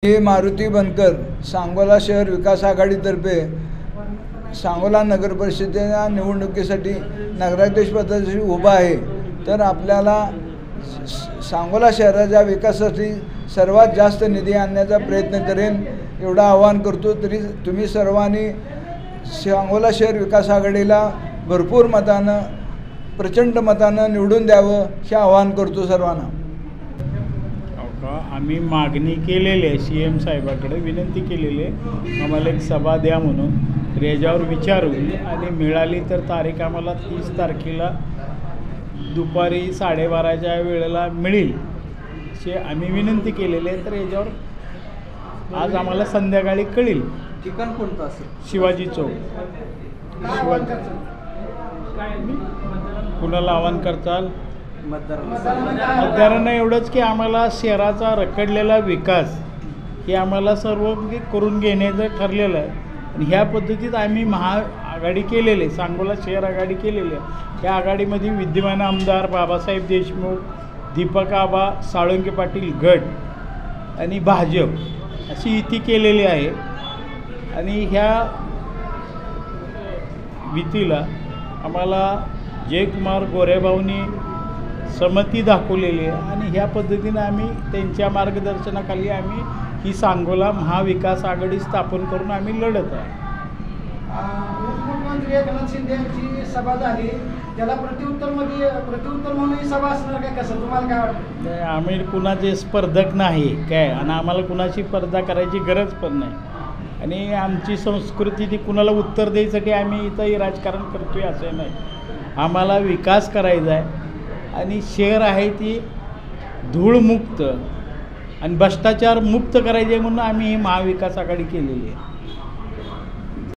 मी मारुती बनकर सांगोला शहर विकास आघाडीतर्फे सांगोला नगर परिषदेच्या निवडणुकीसाठी नगराध्यक्ष पदासाठी उभा आहे। तर आपल्याला सांगोला शहराच्या विकासासाठी सर्वात जास्त निधी आणण्याचा प्रयत्न करेन एवढं आवाहन करतो। तरी तुम्ही सर्वांनी सांगोला शहर विकास आघाडीला भरपूर मतानं प्रचंड मतानं निवडून द्यावं हे आवाहन करतो सर्वांना। आम्ही मागणी केलेली आहे, CM साहेबाकडे विनंती केलेली आहे आम्हाला एक सभा द्या म्हणून। तर याच्यावर विचारू आणि मिळाली तर तारीख आम्हाला 30 तारखेला दुपारी 12:30च्या वेळेला मिळेल अशी आम्ही विनंती केलेली आहे। तर याच्यावर आज आम्हाला संध्याकाळी कळेल। ठिकाण कोणतं असेल? शिवाजी चौक। कुणाला आवाहन करताल? मतदारांना एवढंच की आम्हाला शहराचा रखडलेला विकास हे आम्हाला सर्व करून घेण्याचं ठरलेलं आहे आणि ह्या पद्धतीत आम्ही महाआघाडी केलेली आहे, सांगोला शहर आघाडी केलेली आहे। या आघाडीमध्ये विद्यमान आमदार बाबासाहेब देशमुख, दीपक आबा, साळुंके पाटील गट आणि भाजप अशी युती केलेली आहे आणि ह्या युतीला आम्हाला जयकुमार गोरेभाऊंनी संमती दाखवलेली आहे आणि ह्या पद्धतीने आम्ही त्यांच्या मार्गदर्शनाखाली आम्ही ही सांगोला महाविकास आघाडी स्थापन करून आम्ही लढत आहे। मुख्यमंत्री एकनाथ शिंदे यांची सभा झाली, त्याला प्रत्युत्तर म्हणून ही सभा असणार काय, कसं तुम्हाला काय वाटतं? नाही, आम्ही कुणाचे स्पर्धक नाही काय आणि आम्हाला कुणाची स्पर्धा करायची गरज पण नाही आणि आमची संस्कृती ती कुणाला उत्तर द्यायसाठी आम्ही इथंही राजकारण करतोय असं नाही। आम्हाला विकास करायचा आहे आणि शहर आहे ती धूळमुक्त आणि भ्रष्टाचार मुक्त करायचे म्हणून आम्ही ही महाविकास आघाडी केलेली आहे।